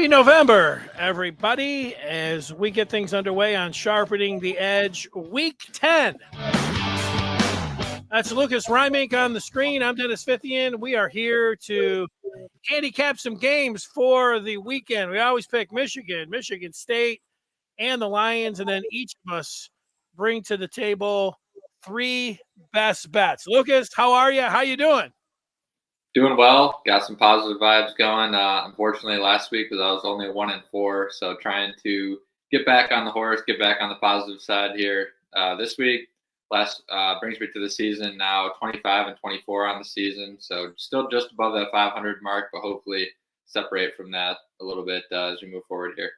Happy November, everybody, as we get things underway on Sharpening the Edge, Week 10. That's Lucas Reimink on the screen. I'm Dennis Fithian. We are here to handicap some games for the weekend. We always pick Michigan, Michigan State, and the Lions, and then each of us bring to the table three best bets. Lucas, how are you? How you doing? Doing well. Got some positive vibes going. Unfortunately, last week I was only 1-4, so trying to get back on the horse, get back on the positive side here. This week, brings me to the season now 25-24 on the season, so still just above that 500 mark, but hopefully separate from that a little bit as we move forward here.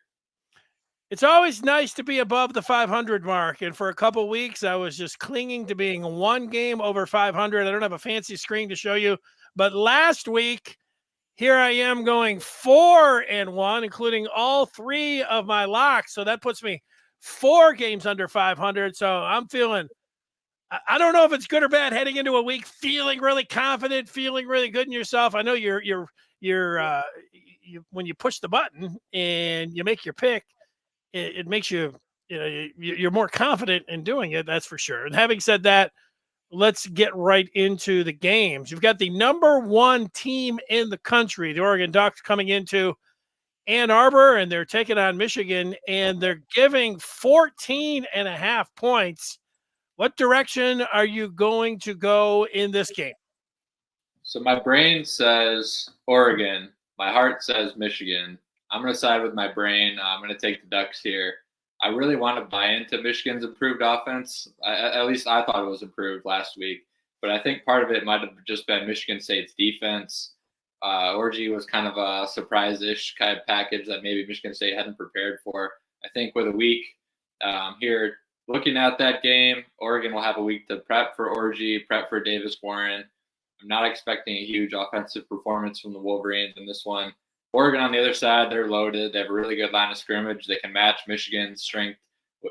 It's always nice to be above the 500 mark, and for a couple weeks, I was just clinging to being one game over 500. I don't have a fancy screen to show you, but last week, here I am going 4-1, including all three of my locks. So that puts me 4 games under 500. So I'm feeling, I don't know if it's good or bad heading into a week, feeling really confident, feeling really good in yourself. I know you're when you push the button and you make your pick, it makes you, you're more confident in doing it. That's for sure. And having said that, let's get right into the games. You've got the number 1 team in the country, the Oregon Ducks, coming into Ann Arbor, and they're taking on Michigan, and they're giving 14.5 points. What direction are you going to go in this game? So my brain says Oregon. My heart says Michigan. I'm going to side with my brain. I'm going to take the Ducks here. I really want to buy into Michigan's improved offense. At least I thought it was improved last week. But I think part of it might have just been Michigan State's defense. Orgy was kind of a surprise-ish kind of package that maybe Michigan State hadn't prepared for. I think with a week here, looking at that game, Oregon will have a week to prep for Orgy, prep for Davis Warren. I'm not expecting a huge offensive performance from the Wolverines in this one. Oregon on the other side, they're loaded. They have a really good line of scrimmage. They can match Michigan's strength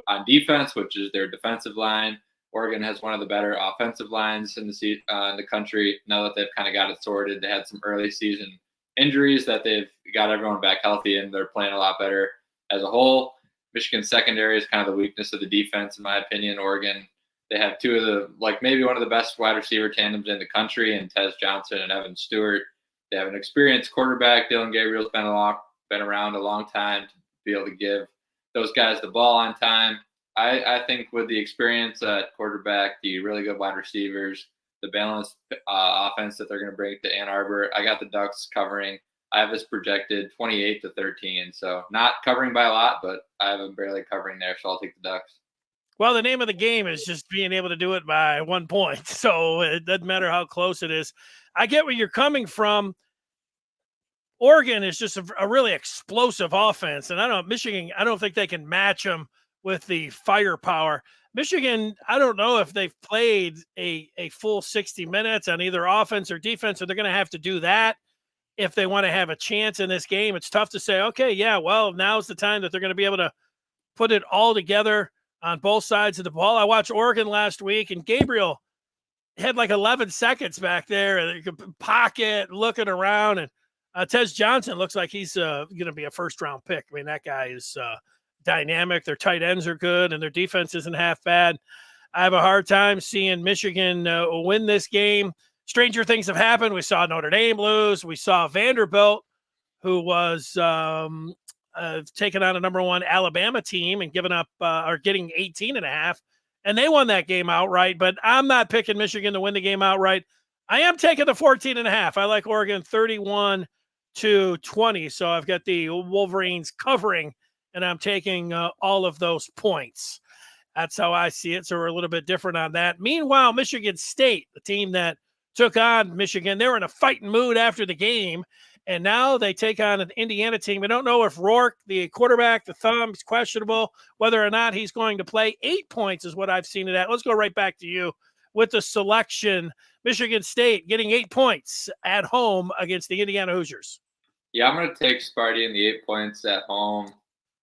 on defense, which is their defensive line. Oregon has one of the better offensive lines in the country. Now that they've kind of got it sorted, they had some early season injuries that they've got everyone back healthy, and they're playing a lot better as a whole. Michigan's secondary is kind of the weakness of the defense, in my opinion. Oregon, they have two of the, maybe one of the best wide receiver tandems in the country, and Tez Johnson and Evan Stewart. They have an experienced quarterback. Dylan Gabriel's been around a long time to be able to give those guys the ball on time. I think with the experience at quarterback, the really good wide receivers, the balanced offense that they're going to bring to Ann Arbor, I got the Ducks covering. I have this projected 28-13. So not covering by a lot, but I have them barely covering there, so I'll take the Ducks. Well, the name of the game is just being able to do it by 1 point. So it doesn't matter how close it is. I get where you're coming from. Oregon is just a really explosive offense. And Michigan, I don't think they can match them with the firepower. Michigan, I don't know if they've played a full 60 minutes on either offense or defense, so they're going to have to do that if they want to have a chance in this game. It's tough to say, okay, yeah, well, now's the time that they're going to be able to put it all together on both sides of the ball. I watched Oregon last week, and Gabriel had 11 seconds back there, pocket, looking around, and Tez Johnson looks like he's going to be a first-round pick. I mean, that guy is dynamic. Their tight ends are good, and their defense isn't half bad. I have a hard time seeing Michigan win this game. Stranger things have happened. We saw Notre Dame lose. We saw Vanderbilt, who was taking on a number 1 Alabama team and giving up or getting 18.5, and they won that game outright. But I'm not picking Michigan to win the game outright. I am taking the 14.5. I like Oregon 31-20. So I've got the Wolverines covering, and I'm taking all of those points. That's how I see it. So we're a little bit different on that. Meanwhile, Michigan State, the team that took on Michigan, they were in a fighting mood after the game, and now they take on an Indiana team. I don't know if Rourke, the quarterback, the thumb, is questionable, whether or not he's going to play. 8 points is what I've seen it at. Let's go right back to you with the selection. Michigan State getting 8 points at home against the Indiana Hoosiers. Yeah, I'm going to take Sparty in the 8 points at home.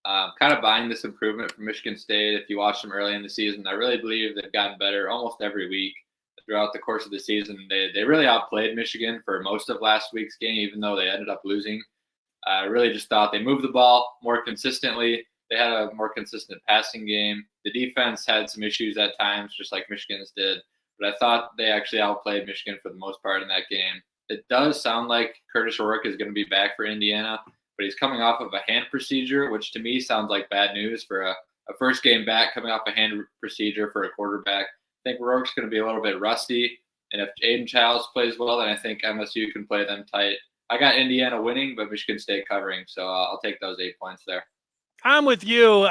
Kind of buying this improvement from Michigan State. If you watch them early in the season, I really believe they've gotten better almost every week throughout the course of the season. They really outplayed Michigan for most of last week's game, even though they ended up losing. I really just thought they moved the ball more consistently. They had a more consistent passing game. The defense had some issues at times, just like Michigan's did. But I thought they actually outplayed Michigan for the most part in that game. It does sound like Curtis O'Rourke is going to be back for Indiana, but he's coming off of a hand procedure, which to me sounds like bad news for a first game back coming off a hand procedure for a quarterback. I think O'Rourke's going to be a little bit rusty. And if Aiden Childs plays well, then I think MSU can play them tight. I got Indiana winning, but Michigan State covering. So I'll take those 8 points there. I'm with you.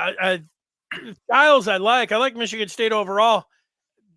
Childs, I like Michigan State overall.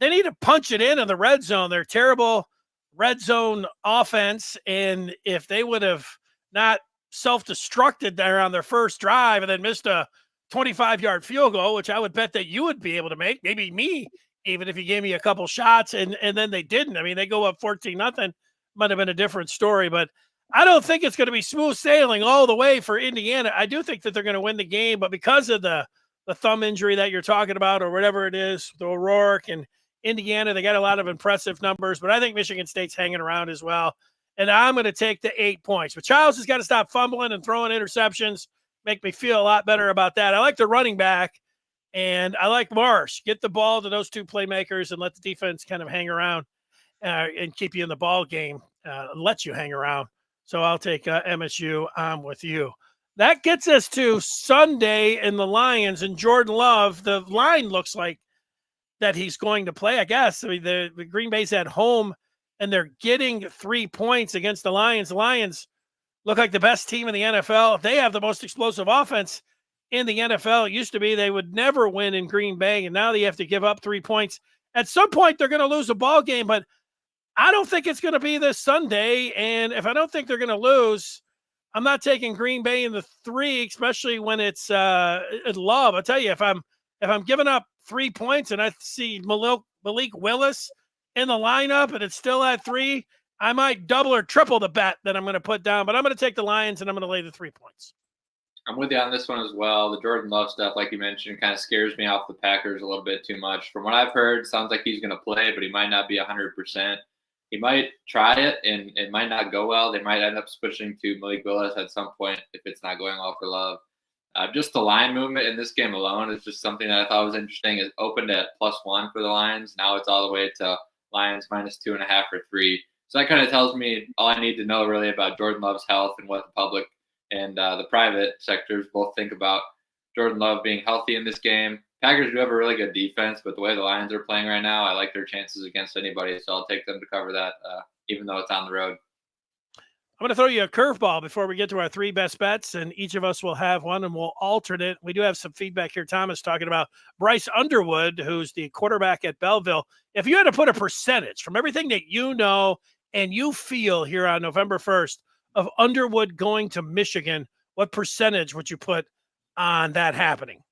They need to punch it in the red zone. They're terrible red zone offense. And if they would have not self-destructed there on their first drive and then missed a 25-yard field goal, which I would bet that you would be able to make, maybe me, even if you gave me a couple shots, and then they didn't. I mean, they go up 14-0, might have been a different story, but I don't think it's going to be smooth sailing all the way for Indiana. I do think that they're going to win the game, but because of the thumb injury that you're talking about or whatever it is, the O'Rourke and Indiana, they got a lot of impressive numbers, but I think Michigan State's hanging around as well. And I'm going to take the 8 points. But Childs has got to stop fumbling and throwing interceptions, make me feel a lot better about that. I like the running back, and I like Marsh. Get the ball to those two playmakers and let the defense kind of hang around and keep you in the ball game, let you hang around. So I'll take MSU. I'm with you. That gets us to Sunday and the Lions and Jordan Love. The line looks like that he's going to play, I guess. I mean, the Green Bay's at home, and they're getting 3 points against the Lions. The Lions look like the best team in the NFL. They have the most explosive offense in the NFL. It used to be they would never win in Green Bay, and now they have to give up 3 points. At some point, they're going to lose a ball game, but I don't think it's going to be this Sunday. And if I don't think they're going to lose, I'm not taking Green Bay in the 3, especially when it's Love. I'll tell you, if I'm giving up 3 points and I see Malik Willis in the lineup and it's still at 3, I might double or triple the bet that I'm going to put down. But I'm going to take the Lions and I'm going to lay the 3 points. I'm with you on this one as well. The Jordan Love stuff, like you mentioned, kind of scares me off the Packers a little bit too much. From what I've heard, sounds like he's going to play, but he might not be 100%. He might try it, and it might not go well. They might end up switching to Malik Willis at some point if it's not going well for Love. Just the line movement in this game alone is just something that I thought was interesting. It opened at +1 for the Lions. Now it's all the way to Lions -2.5 or 3. So that kind of tells me all I need to know really about Jordan Love's health and what the public and the private sectors both think about Jordan Love being healthy in this game. Packers do have a really good defense, but the way the Lions are playing right now, I like their chances against anybody, so I'll take them to cover that, even though it's on the road. I'm going to throw you a curveball before we get to our 3 best bets, and each of us will have one, and we'll alternate. We do have some feedback here. Thomas talking about Bryce Underwood, who's the quarterback at Belleville. If you had to put a percentage from everything that you know and you feel here on November 1st of Underwood going to Michigan, what percentage would you put on that happening?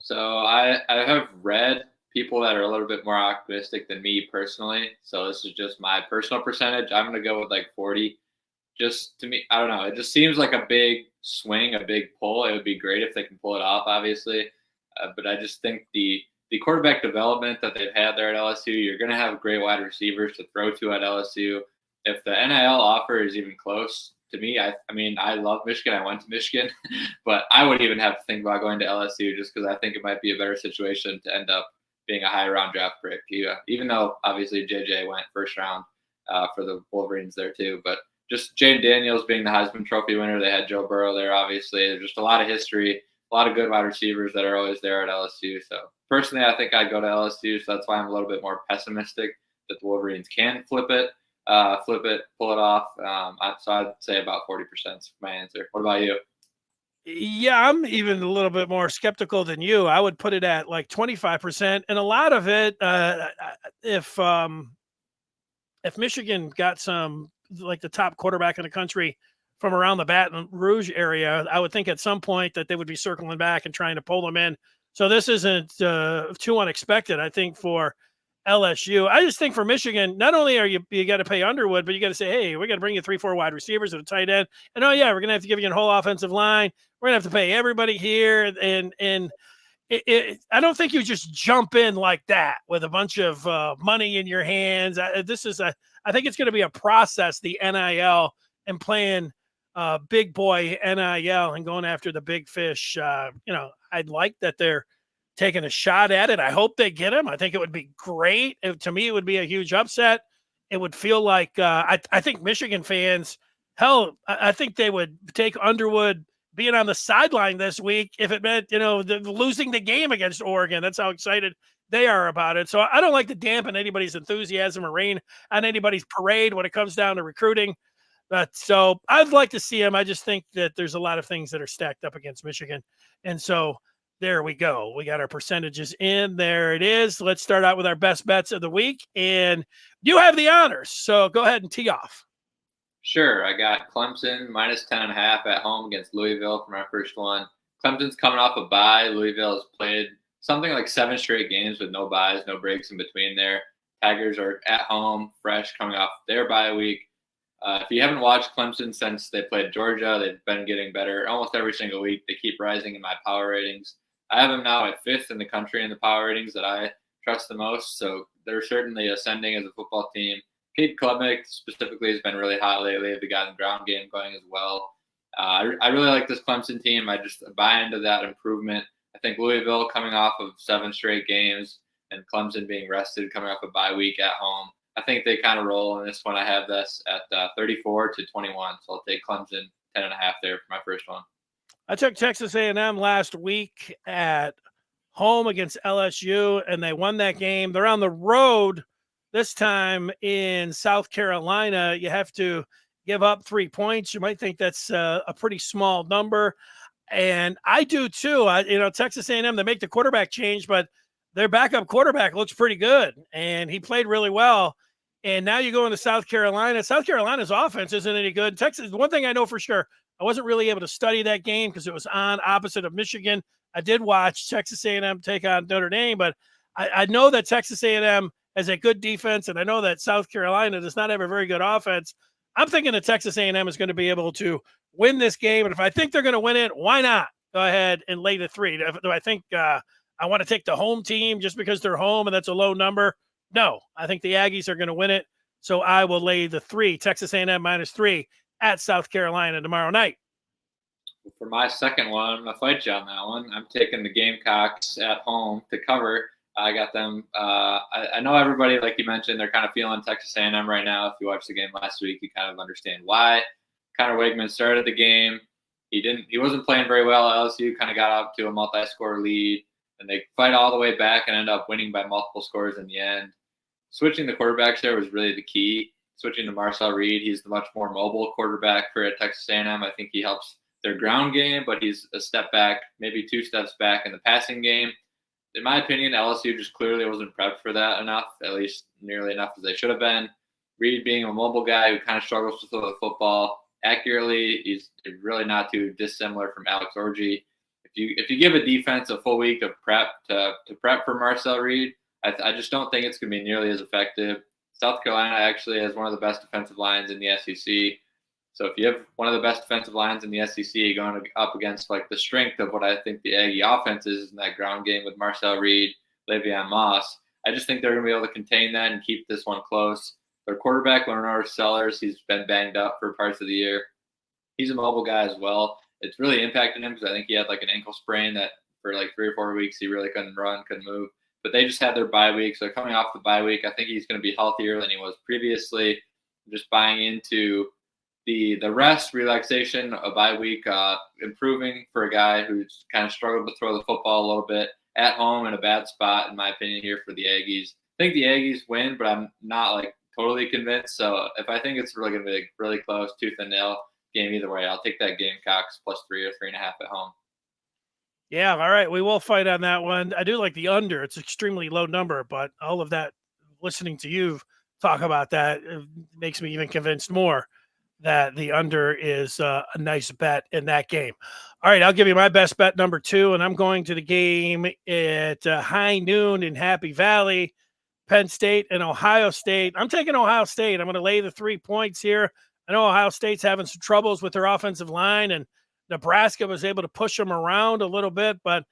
So I have read people that are a little bit more optimistic than me personally. So this is just my personal percentage. I'm going to go with like 40. Just to me, I don't know. It just seems like a big swing, a big pull. It would be great if they can pull it off, obviously. But I just think the quarterback development that they've had there at LSU, you're going to have great wide receivers to throw to at LSU. If the NIL offer is even close, to me, I mean, I love Michigan. I went to Michigan, but I wouldn't even have to think about going to LSU just because I think it might be a better situation to end up being a high-round draft pick. Even though, obviously, JJ went first round for the Wolverines there too. But just Jaden Daniels being the Heisman Trophy winner. They had Joe Burrow there, obviously. There's just a lot of history, a lot of good wide receivers that are always there at LSU. So personally, I think I'd go to LSU. So that's why I'm a little bit more pessimistic that the Wolverines can flip it, pull it off. So I'd say about 40% is my answer. What about you? Yeah, I'm even a little bit more skeptical than you. I would put it at like 25%. And a lot of it, if Michigan got some, like the top quarterback in the country from around the Baton Rouge area, I would think at some point that they would be circling back and trying to pull them in. So this isn't too unexpected, I think, for LSU. I just think for Michigan, not only are you got to pay Underwood, but you got to say, hey, we got to bring you 3-4 wide receivers and a tight end. And oh yeah, we're gonna have to give you a whole offensive line. We're gonna have to pay everybody here. And I don't think you just jump in like that with a bunch of money in your hands. I think it's going to be a process, the NIL and playing big boy NIL and going after the big fish. I'd like that they're taking a shot at it. I hope they get him. I think it would be great. To me, it would be a huge upset. It would feel like I think Michigan fans, hell, I think they would take Underwood being on the sideline this week if it meant, losing the game against Oregon. That's how excited they are about it. So I don't like to dampen anybody's enthusiasm or rain on anybody's parade when it comes down to recruiting. But so I'd like to see him. I just think that there's a lot of things that are stacked up against Michigan. And so there we go. We got our percentages in. There it is. Let's start out with our best bets of the week. And you have the honors. So go ahead and tee off. Sure. I got Clemson minus 10.5 at home against Louisville for my first one. Clemson's coming off a bye. Louisville has played something like 7 straight games with no byes, no breaks in between there. Tigers are at home, fresh, coming off their bye week. If you haven't watched Clemson since they played Georgia, they've been getting better almost every single week. They keep rising in my power ratings. I have them now at 5th in the country in the power ratings that I trust the most. So they're certainly ascending as a football team. Kate Klubnik specifically has been really hot lately. They've gotten the ground game going as well. I really like this Clemson team. I just buy into that improvement. I think Louisville coming off of 7 straight games and Clemson being rested coming off a bye week at home. I think they kind of roll in this one. I have this at 34-21. So I'll take Clemson 10.5 there for my first one. I took Texas A&M last week at home against LSU, and they won that game. They're on the road this time in South Carolina. You have to give up 3 points. You might think that's a pretty small number, and I do too. Texas A&M, they make the quarterback change, but their backup quarterback looks pretty good, and he played really well. And now you go into South Carolina. South Carolina's offense isn't any good. Texas, one thing I know for sure, I wasn't really able to study that game because it was on opposite of Michigan. I did watch Texas A&M take on Notre Dame, but I know that Texas A&M has a good defense, and I know that South Carolina does not have a very good offense. I'm thinking that Texas A&M is going to be able to win this game, and if I think they're going to win it, why not go ahead and lay the 3? Do I think I want to take the home team just because they're home and that's a low number? No, I think the Aggies are going to win it, so I will lay the 3, Texas A&M -3 at South Carolina tomorrow night. For my second one, I'm going to fight you on that one. I'm taking the Gamecocks at home to cover. I got them. I know everybody, like you mentioned, they're kind of feeling Texas A&M right now. If you watched the game last week, you kind of understand why. Connor Wakeman started the game. He wasn't playing very well. LSU kind of got up to a multi-score lead, and they fight all the way back and end up winning by multiple scores in the end. Switching the quarterbacks there was really the key. Switching to Marcel Reed, he's the much more mobile quarterback for Texas A&M. I think he helps their ground game, but he's a step back, maybe 2 steps back in the passing game. In my opinion, LSU just clearly wasn't prepped for that enough, at least nearly enough as they should have been. Reed being a mobile guy who kind of struggles to throw the football accurately, he's really not too dissimilar from Alex Orji. If you give a defense a full week of prep to prep for Marcel Reed, I just don't think it's going to be nearly as effective. South Carolina actually has one of the best defensive lines in the SEC. So if you have one of the best defensive lines in the SEC going up against like the strength of what I think the Aggie offense is in that ground game with Marcel Reed, Le'Veon Moss, I just think they're going to be able to contain that and keep this one close. Their quarterback, Lenore Sellers, he's been banged up for parts of the year. He's a mobile guy as well. It's really impacted him because I think he had like an ankle sprain that for like 3 or 4 weeks he really couldn't run, couldn't move. But they just had their bye week. So coming off the bye week, I think he's going to be healthier than he was previously. I'm just buying into the rest, relaxation, a bye week, improving for a guy who's kind of struggled to throw the football a little bit at home in a bad spot, in my opinion, here for the Aggies. I think the Aggies win, but I'm not like totally convinced. So if I think it's really going to be really close, tooth and nail game either way, I'll take that Gamecocks +3 or 3.5 at home. Yeah, all right. We will fight on that one. I do like the under. It's an extremely low number, but all of that, listening to you talk about that, makes me even convinced more that the under is a nice bet in that game. All right, I'll give you my best bet, number 2, and I'm going to the game at high noon in Happy Valley, Penn State and Ohio State. I'm taking Ohio State. I'm going to lay the 3 points here. I know Ohio State's having some troubles with their offensive line, and Nebraska was able to push them around a little bit, but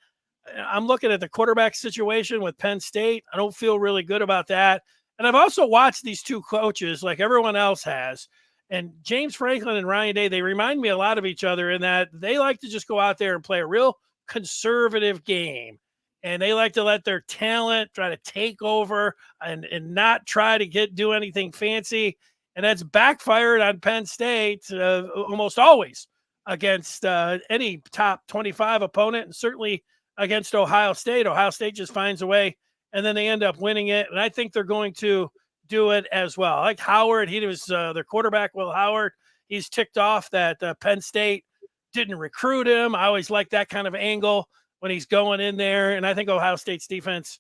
I'm looking at the quarterback situation with Penn State. I don't feel really good about that. And I've also watched these two coaches like everyone else has, And James Franklin and Ryan Day, they remind me a lot of each other in that they like to just go out there and play a real conservative game. And they like to let their talent try to take over and not try to do anything fancy. And that's backfired on Penn State almost always against any top 25 opponent, and certainly against Ohio State. Ohio State just finds a way, and then they end up winning it. And I think they're going to do it as well. I like Howard. He was their quarterback, Will Howard. He's ticked off that Penn State didn't recruit him. I always like that kind of angle when he's going in there. And I think Ohio State's defense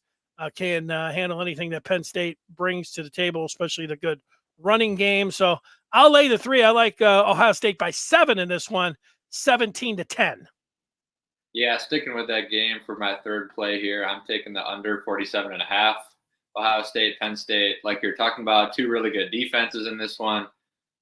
can handle anything that Penn State brings to the table, especially the good running game. So I'll lay the 3. I like Ohio State by 7 in this one, 17-10. Yeah, sticking with that game for my third play here, I'm taking the under 47.5. Ohio State, Penn State, like you're talking about, 2 really good defenses in this one.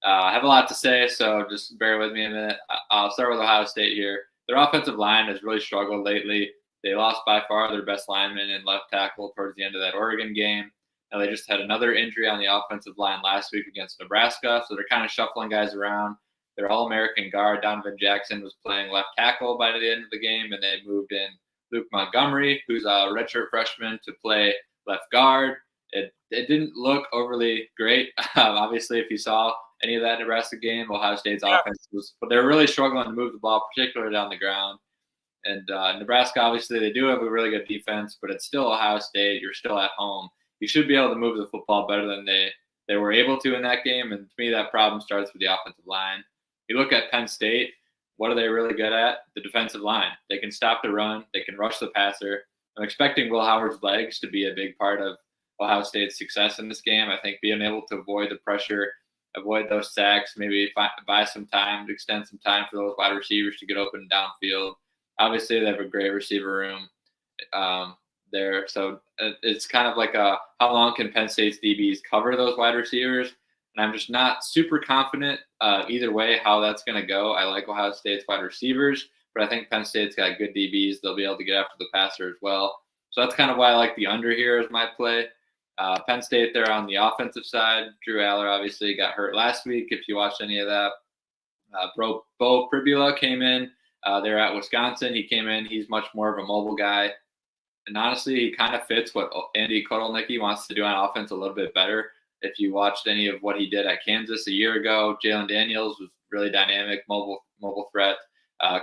I have a lot to say, so just bear with me a minute. I'll start with Ohio State here. Their offensive line has really struggled lately. They lost by far their best lineman and left tackle towards the end of that Oregon game. And they just had another injury on the offensive line last week against Nebraska, so they're kind of shuffling guys around. Their All-American guard, Donovan Jackson, was playing left tackle by the end of the game, and they moved in Luke Montgomery, who's a redshirt freshman, to play left guard. It didn't look overly great. Obviously, if you saw any of that Nebraska game, Ohio State's offense but they're really struggling to move the ball, particularly down the ground. And Nebraska, obviously, they do have a really good defense, but it's still Ohio State. You're still at home. You should be able to move the football better than they were able to in that game. And to me, that problem starts with the offensive line. You look at Penn State, what are they really good at? The defensive line. They can stop the run. They can rush the passer. I'm expecting Will Howard's legs to be a big part of Ohio State's success in this game. I think being able to avoid the pressure, avoid those sacks, maybe buy some time, to extend some time for those wide receivers to get open downfield. Obviously, they have a great receiver room there. So it's kind of like how long can Penn State's DBs cover those wide receivers? And I'm just not super confident either way how that's going to go. I like Ohio State's wide receivers, but I think Penn State's got good DBs. They'll be able to get after the passer as well. So that's kind of why I like the under here as my play. Penn State there on the offensive side. Drew Aller obviously got hurt last week, if you watched any of that. Bo Pribula came in. They're at Wisconsin. He came in. He's much more of a mobile guy. And honestly, he kind of fits what Andy Kotelnicki wants to do on offense a little bit better. If you watched any of what he did at Kansas a year ago, Jalen Daniels was really dynamic, mobile threat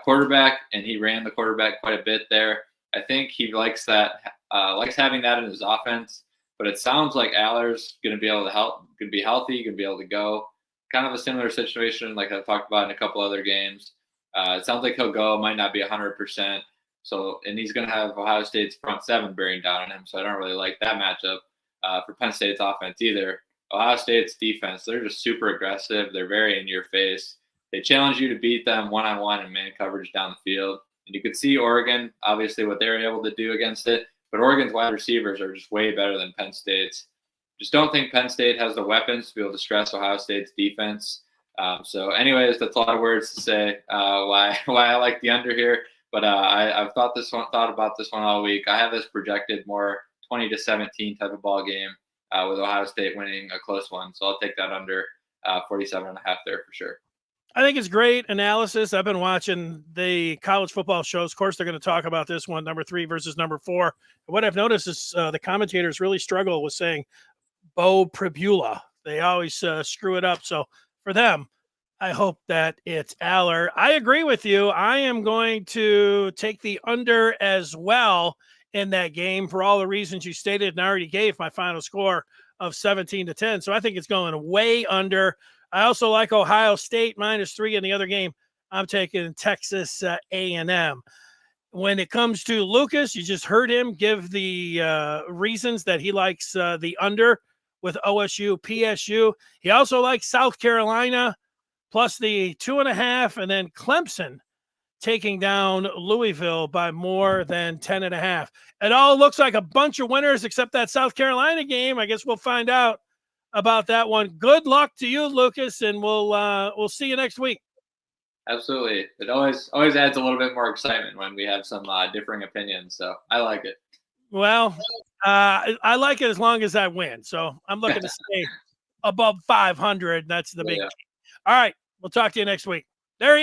quarterback, and he ran the quarterback quite a bit there. I think he likes that, likes having that in his offense. But it sounds like Aller's going to be able to going to be healthy, going to be able to go. Kind of a similar situation like I talked about in a couple other games. It sounds like he'll go, might not be 100%. So, and he's going to have Ohio State's front seven bearing down on him. So I don't really like that matchup for Penn State's offense either. Ohio State's defense, they're just super aggressive. They're very in your face. They challenge you to beat them one-on-one in man coverage down the field. And you could see Oregon, obviously, what they're able to do against it. But Oregon's wide receivers are just way better than Penn State's. Just don't think Penn State has the weapons to be able to stress Ohio State's defense. So anyways, that's a lot of words to say why I like the under here. But I've thought about this one all week. I have this projected more 20-17 type of ball game with Ohio State winning a close one. So I'll take that under 47.5 there for sure. I think it's great analysis. I've been watching the college football shows. Of course, they're going to talk about this one, number 3 versus number 4. What I've noticed is the commentators really struggle with saying Bo Pribula. They always screw it up. So for them, I hope that it's Aller. I agree with you. I am going to take the under as well in that game for all the reasons you stated, and I already gave my final score of 17-10. So I think it's going way under. I also like Ohio State -3 in the other game. I'm taking Texas A&M. When it comes to Lucas, you just heard him give the reasons that he likes the under with OSU, PSU. He also likes South Carolina plus the 2.5, and then Clemson taking down Louisville by more than 10.5. It all looks like a bunch of winners except that South Carolina game. I guess we'll find out about that one. Good luck to you, Lucas, and we'll see you next week. Absolutely. It always adds a little bit more excitement when we have some differing opinions. So I like it. Well, I like it as long as I win. So I'm looking to stay above 500. That's the big key. All right. We'll talk to you next week. There he is.